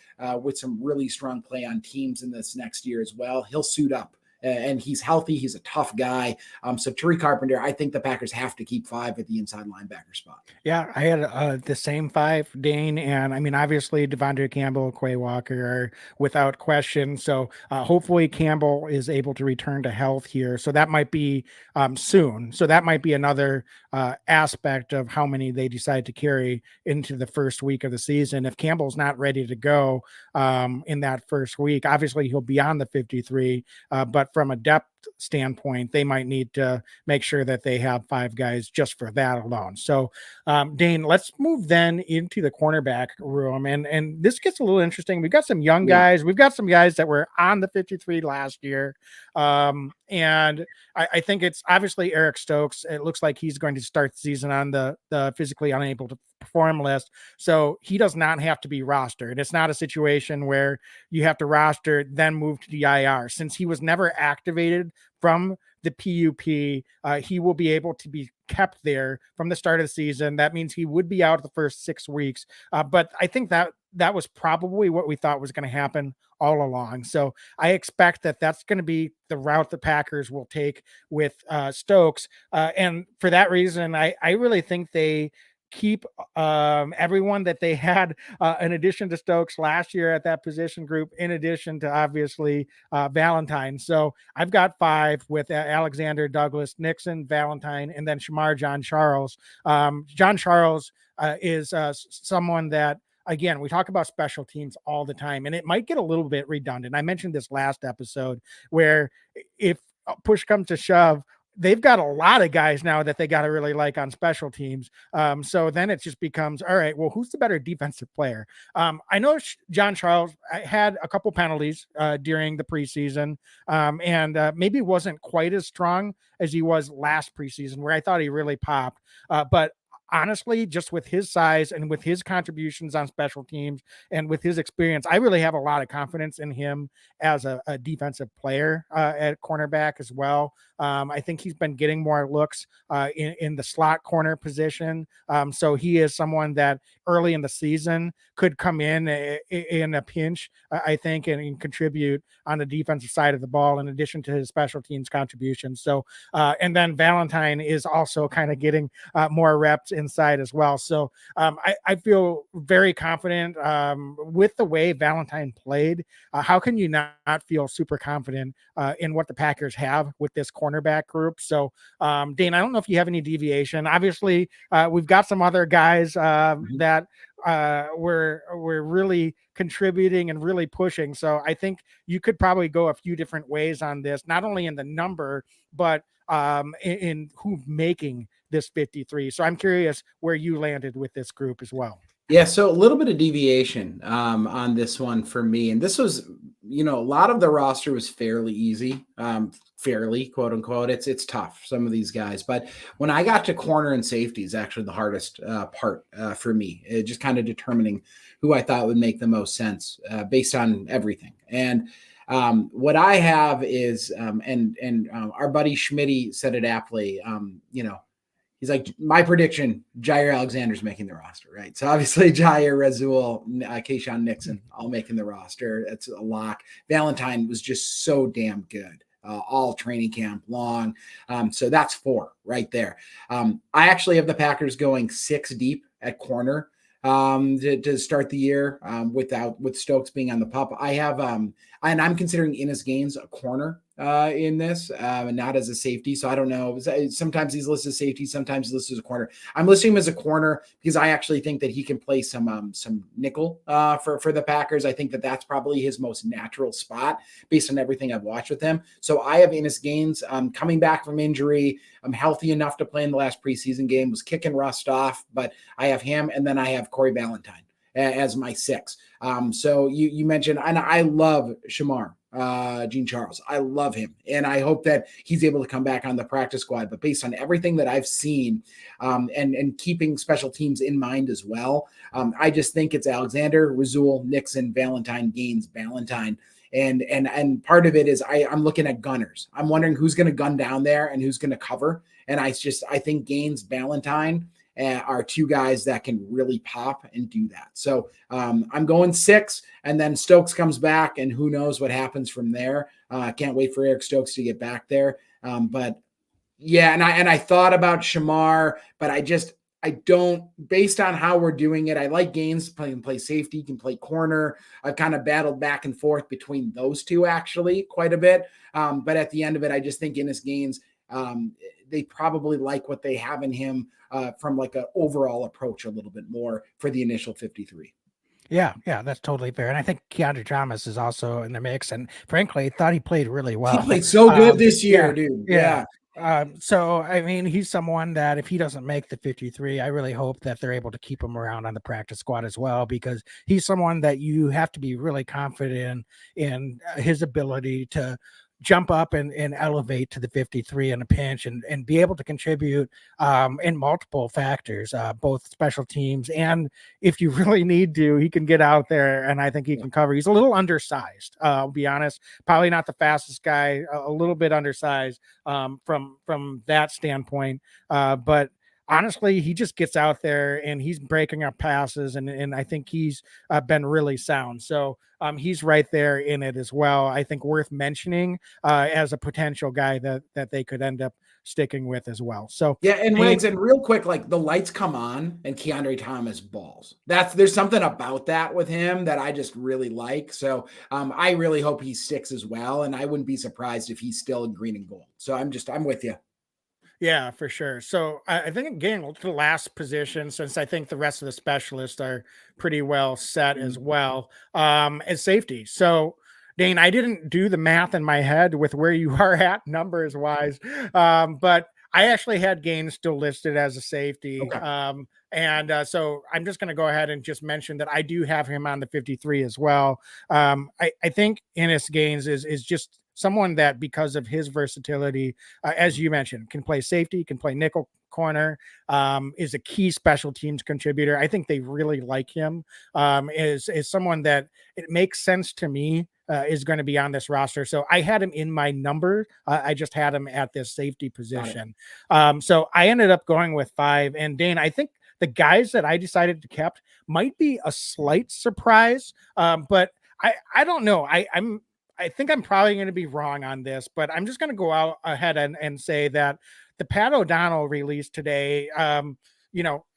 Speaker 3: with some really strong play on teams in this next year as well. He'll suit up. And he's healthy. He's a tough guy. So Tariq Carpenter, I think the Packers have to keep 5 at the inside linebacker spot.
Speaker 2: Yeah, I had the same 5, Dane. And I mean, obviously, Devondre Campbell, Quay Walker are without question. So hopefully Campbell is able to return to health here. So that might be soon. So that might be another aspect of how many they decide to carry into the first week of the season. If Campbell's not ready to go in that first week, obviously he'll be on the 53. But from a depth standpoint, they might need to make sure that they have 5 guys just for that alone. So, Dane, let's move then into the cornerback room. And this gets a little interesting. We've got some young guys. We've got some guys that were on the 53 last year. And I think it's obviously Eric Stokes. It looks like he's going to start the season on the physically unable to perform list. So he does not have to be rostered. It's not a situation where you have to roster, then move to the IR. Since he was never activated from the PUP, he will be able to be kept there from the start of the season. That means he would be out the first 6 weeks. But I think that was probably what we thought was going to happen all along. So I expect that that's going to be the route the Packers will take with Stokes. And for that reason, I really think they keep everyone that they had in addition to Stokes last year at that position group, in addition to obviously Valentine. So I've got 5 with Alexander, Douglas, Nixon, Valentine, and then Shamar John Charles. John Charles is someone that, again, we talk about special teams all the time, and it might get a little bit redundant. I mentioned this last episode where if push comes to shove, they've got a lot of guys now that they got to really like on special teams. So then it just becomes, all right, well, who's the better defensive player? I know John Charles had a couple penalties during the preseason, and maybe wasn't quite as strong as he was last preseason, where I thought he really popped. But honestly, just with his size and with his contributions on special teams and with his experience, I really have a lot of confidence in him as a defensive player at cornerback as well. I think he's been getting more looks in the slot corner position. So he is someone that early in the season could come in a pinch, I think, and contribute on the defensive side of the ball in addition to his special teams contributions. So, and then Valentine is also kind of getting more reps inside as well. So I feel very confident with the way Valentine played. How can you not feel super confident in what the Packers have with this cornerback group? So, Dane, I don't know if you have any deviation. Obviously, we've got some other guys that were really contributing and really pushing. So I think you could probably go a few different ways on this, not only in the number, but in who's making this 53. So I'm curious where you landed with this group as well.
Speaker 3: Yeah, so a little bit of deviation on this one for me. And this was, a lot of the roster was fairly easy, fairly, quote unquote. It's tough, some of these guys. But when I got to corner and safety is actually the hardest part for me, just kind of determining who I thought would make the most sense based on everything. And what I have is, and our buddy Schmitty said it aptly, he's like, my prediction, Jair Alexander's making the roster, right? So obviously Jair, Rasul, Keyshawn Nixon, all making the roster. That's a lock. Valentine was just so damn good, all training camp long. So that's 4 right there. I actually have the Packers going 6 deep at corner to start the year with Stokes being on the pup. I have, and I'm considering Innis Gaines a corner in this, and not as a safety. So I don't know. Sometimes he's listed as safety, sometimes he's listed as a corner. I'm listing him as a corner because I actually think that he can play some nickel for the Packers. I think that that's probably his most natural spot based on everything I've watched with him. So I have Innis Gaines coming back from injury. I'm healthy enough to play in the last preseason game, was kicking rust off, but I have him. And then I have Corey Valentine as my 6. So you mentioned, and I love Shamar Jean Charles. I love him. And I hope that he's able to come back on the practice squad. But based on everything that I've seen and keeping special teams in mind as well, I just think it's Alexander, Rasul, Nixon, Valentine, Gaines, Valentine. And part of it is I'm looking at gunners. I'm wondering who's going to gun down there and who's going to cover. And I think Gaines, Valentine are 2 guys that can really pop and do that. So I'm going 6, and then Stokes comes back, and who knows what happens from there. I can't wait for Eric Stokes to get back there. But yeah, and I thought about Shamar, but I don't, based on how we're doing it. I like Gaines can play safety, can play corner. I've kind of battled back and forth between those 2 actually quite a bit. But at the end of it, I just think Innis Gaines, they probably like what they have in him from like an overall approach a little bit more for the initial 53.
Speaker 2: Yeah, that's totally fair. And I think Keandre Thomas is also in the mix. And frankly, I thought he played really
Speaker 3: He
Speaker 2: well.
Speaker 3: played so good this
Speaker 2: Yeah,
Speaker 3: year, dude.
Speaker 2: yeah.
Speaker 3: Yeah.
Speaker 2: So I mean, he's someone that if he doesn't make the 53, I really hope that they're able to keep him around on the practice squad as well, because he's someone that you have to be really confident in his ability to jump up and elevate to the 53 in a pinch and be able to contribute in multiple factors, both special teams, and if you really need to, he can get out there and I think he can cover. He's a little undersized. I'll be honest, probably not the fastest guy, a little bit undersized from that standpoint. But honestly, he just gets out there and he's breaking up passes, and I think he's been really sound. So he's right there in it as well. I think worth mentioning as a potential guy that they could end up sticking with as well. So
Speaker 3: Yeah, and Wags, and real quick, like the lights come on and Keandre Thomas balls. There's something about that with him that I just really like. So I really hope he sticks as well. And I wouldn't be surprised if he's still in green and gold. So I'm with you.
Speaker 2: Yeah, for sure. So I think getting to the last position, since I think the rest of the specialists are pretty well set as well, as safety. So Dane, I didn't do the math in my head with where you are at numbers wise, but I actually had Gaines still listed as a safety.
Speaker 3: Okay.
Speaker 2: So I'm just going to go ahead and just mention that I do have him on the 53 as well. I think Ennis Gaines is just someone that, because of his versatility, as you mentioned, can play safety, can play nickel corner, is a key special teams contributor. I think they really like him. Is someone that it makes sense to me is going to be on this roster. So I had him in my number. I just had him at this safety position. So I ended up going with 5. And Dane, I think the guys that I decided to kept might be a slight surprise, but I don't know. I think I'm probably going to be wrong on this, but I'm just going to go out ahead and say that the Pat O'Donnell release today,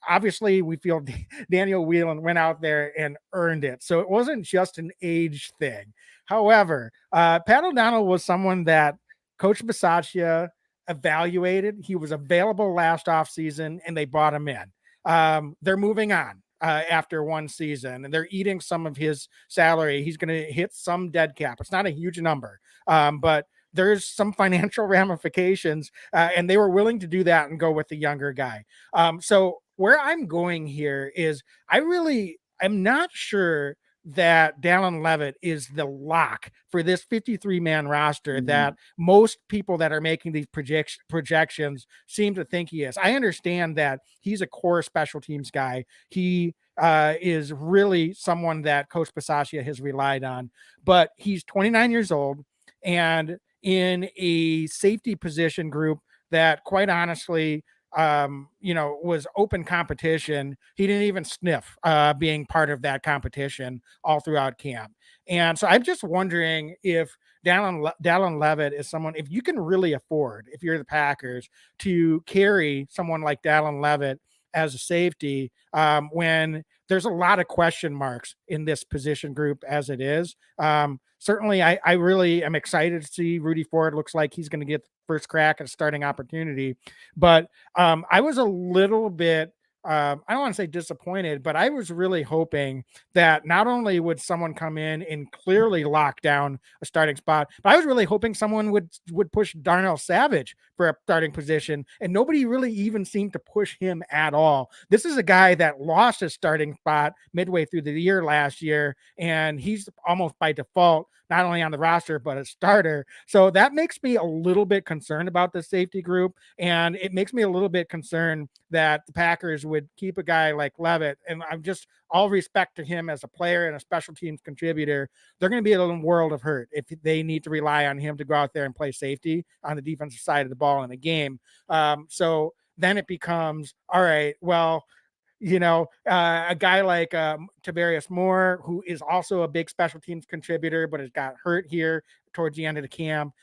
Speaker 2: obviously we feel Daniel Whelan went out there and earned it. So it wasn't just an age thing. However, Pat O'Donnell was someone that Coach Bisaccia evaluated. He was available last offseason and they brought him in. They're moving on after one season, and they're eating some of his salary. He's going to hit some dead cap. It's not a huge number, but there's some financial ramifications, and they were willing to do that and go with the younger guy. So where I'm going here is I'm not sure that Dallin Levitt is the lock for this 53-man roster that most people that are making these projections seem to think he is. I understand that he's a core special teams guy. He is really someone that Coach Bisaccia has relied on, but he's 29 years old and in a safety position group that, quite honestly, was open competition. He didn't even sniff being part of that competition all throughout camp. And so I'm just wondering if Dallin Levitt is someone, if you can really afford, if you're the Packers, to carry someone like Dallin Levitt as a safety when there's a lot of question marks in this position group as it is. Certainly, I really am excited to see Rudy Ford. Looks like he's going to get the first crack at a starting opportunity. But I was a little bit, I don't want to say disappointed, but I was really hoping that not only would someone come in and clearly lock down a starting spot, but I was really hoping someone would push Darnell Savage for a starting position, and nobody really even seemed to push him at all. This is a guy that lost his starting spot midway through the year last year, and he's almost by default not only on the roster but a starter. So that makes me a little bit concerned about the safety group, and it makes me a little bit concerned that the Packers would keep a guy like Levitt. And I'm just, all respect to him as a player and a special teams contributor, they're going to be in a world of hurt if they need to rely on him to go out there and play safety on the defensive side of the ball in a game. So then it becomes, all right, well, a guy like Tavarius Moore, who is also a big special teams contributor, but has got hurt here towards the end of the camp.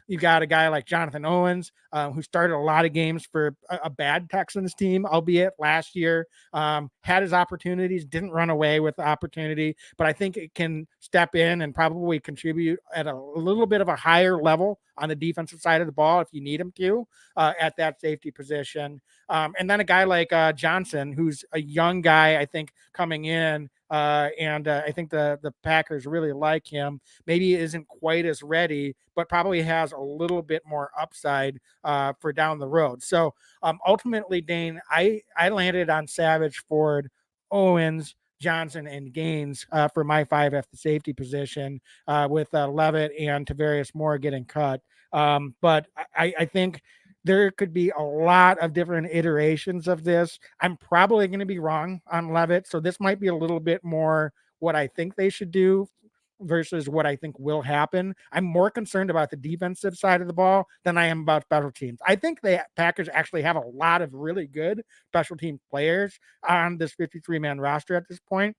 Speaker 2: You've got a guy like Jonathan Owens, who started a lot of games for a bad Texans team, albeit last year, had his opportunities, didn't run away with the opportunity, but I think it can step in and probably contribute at a little bit of a higher level on the defensive side of the ball if you need him to at that safety position. And then a guy like Johnson, who's a young guy, I think, coming in and I think the Packers really like him. Maybe he isn't quite as ready, but probably has a little bit more upside for down the road. So ultimately, Dane, I landed on Savage, Ford, Owens, Johnson, and Gaines for my five at the safety position, with Levitt and Tavarius Moore getting cut. But I think there could be a lot of different iterations of this. I'm probably going to be wrong on Levitt, so this might be a little bit more what I think they should do versus what I think will happen. I'm more concerned about the defensive side of the ball than I am about special teams. I think the Packers actually have a lot of really good special team players on this 53-man roster at this point.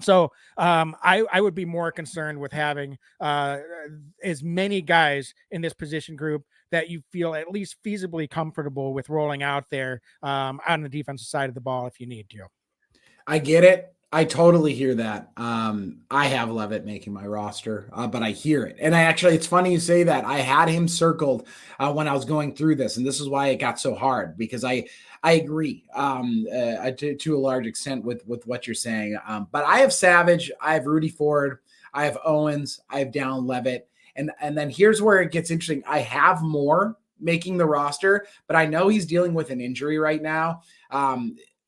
Speaker 2: So I would be more concerned with having as many guys in this position group that you feel at least feasibly comfortable with rolling out there on the defensive side of the ball if you need to.
Speaker 3: I get it. I totally hear that. I have Levitt making my roster, but I hear it. And it's funny you say that. I had him circled when I was going through this, and this is why it got so hard, because I agree to a large extent with what you're saying. But I have Savage, I have Rudy Ford, I have Owens, I have down Levitt. And then here's where it gets interesting. I have Moore making the roster, but I know he's dealing with an injury right now.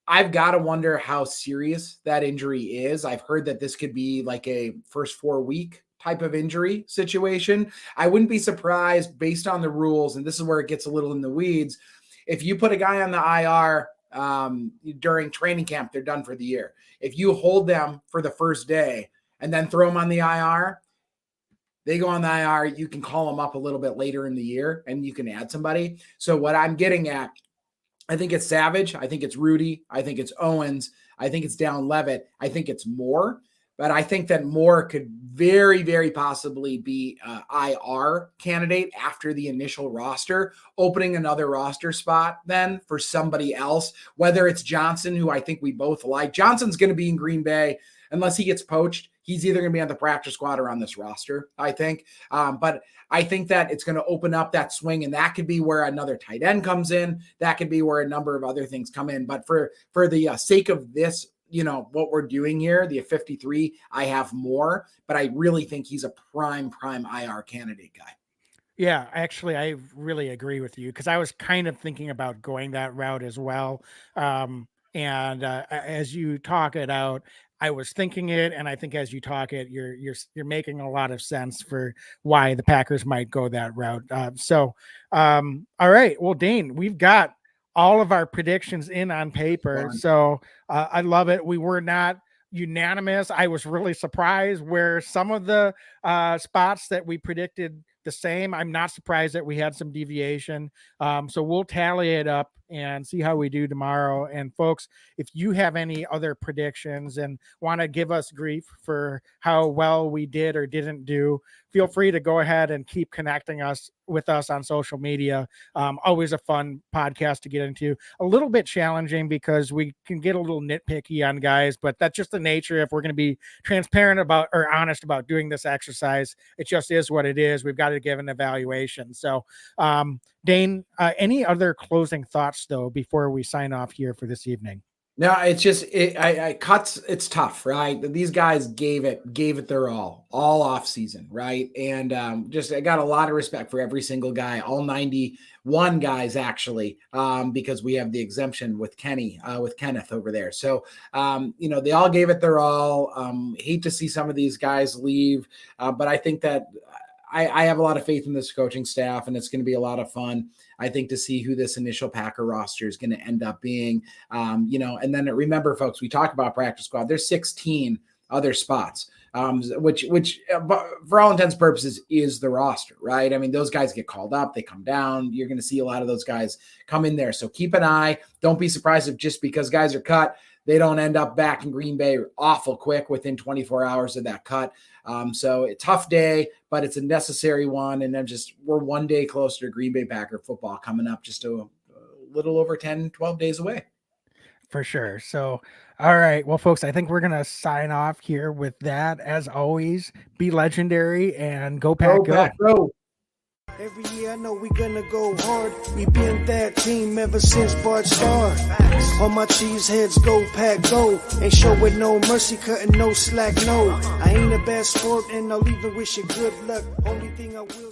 Speaker 3: I've got to wonder how serious that injury is. I've heard that this could be like a first 4-week type of injury situation. I wouldn't be surprised based on the rules, and this is where it gets a little in the weeds. If you put a guy on the IR during training camp, they're done for the year. If you hold them for the first day and then throw them on the IR, they go on the IR, you can call them up a little bit later in the year and you can add somebody. So what I'm getting at, I think it's Savage. I think it's Rudy. I think it's Owens. I think it's down Levitt. I think it's Moore. But I think that Moore could very, very possibly be an IR candidate after the initial roster, opening another roster spot then for somebody else, whether it's Johnson, who I think we both like. Johnson's going to be in Green Bay unless he gets poached. He's either going to be on the practice squad or on this roster, I think. But I think that it's going to open up that swing, and that could be where another tight end comes in. That could be where a number of other things come in. But for the sake of this, what we're doing here, the 53, I have Moore, but I really think he's a prime IR candidate guy.
Speaker 2: Yeah, actually, I really agree with you because I was kind of thinking about going that route as well. And as you talk it out, I was thinking it, and I think as you talk it, you're making a lot of sense for why the Packers might go that route. All right, well, Dane, we've got all of our predictions in on paper, so I love it. We were not unanimous. I was really surprised where some of the spots that we predicted the same. I'm not surprised that we had some deviation. So we'll tally it up and see how we do tomorrow. And folks, if you have any other predictions and want to give us grief for how well we did or didn't do, feel free to go ahead and keep connecting with us on social media. Always a fun podcast to get into. A little bit challenging because we can get a little nitpicky on guys, but that's just the nature. If we're going to be transparent about or honest about doing this exercise, it just is what it is. We've got to give an evaluation. So, Dane, any other closing thoughts though before we sign off here for this evening?
Speaker 3: No, it's just cuts. It's tough, right? These guys gave it their all off season, right? And I got a lot of respect for every single guy, all 91 guys actually, because we have the exemption with Kenneth over there. So they all gave it their all. Hate to see some of these guys leave, but I think that I have a lot of faith in this coaching staff, and it's going to be a lot of fun, I think, to see who this initial Packer roster is going to end up being. And then remember, folks, we talk about practice squad. There's 16 other spots, which for all intents and purposes is the roster, right? I mean, those guys get called up, they come down. You're going to see a lot of those guys come in there. So keep an eye. Don't be surprised if just because guys are cut, they don't end up back in Green Bay awful quick within 24 hours of that cut. So a tough day, but it's a necessary one. And then we're one day closer to Green Bay Packer football coming up, just a little over 10, 12 days away.
Speaker 2: For sure. So, all right. Well, folks, I think we're going to sign off here with that. As always, be legendary and go Pack, go.
Speaker 1: Every year I know we gonna go hard. We been that team ever since Bart started. All my cheese heads go pack go. Ain't showing no mercy, cutting no slack, no. I ain't a bad sport and I'll even wish you good luck. Only thing I will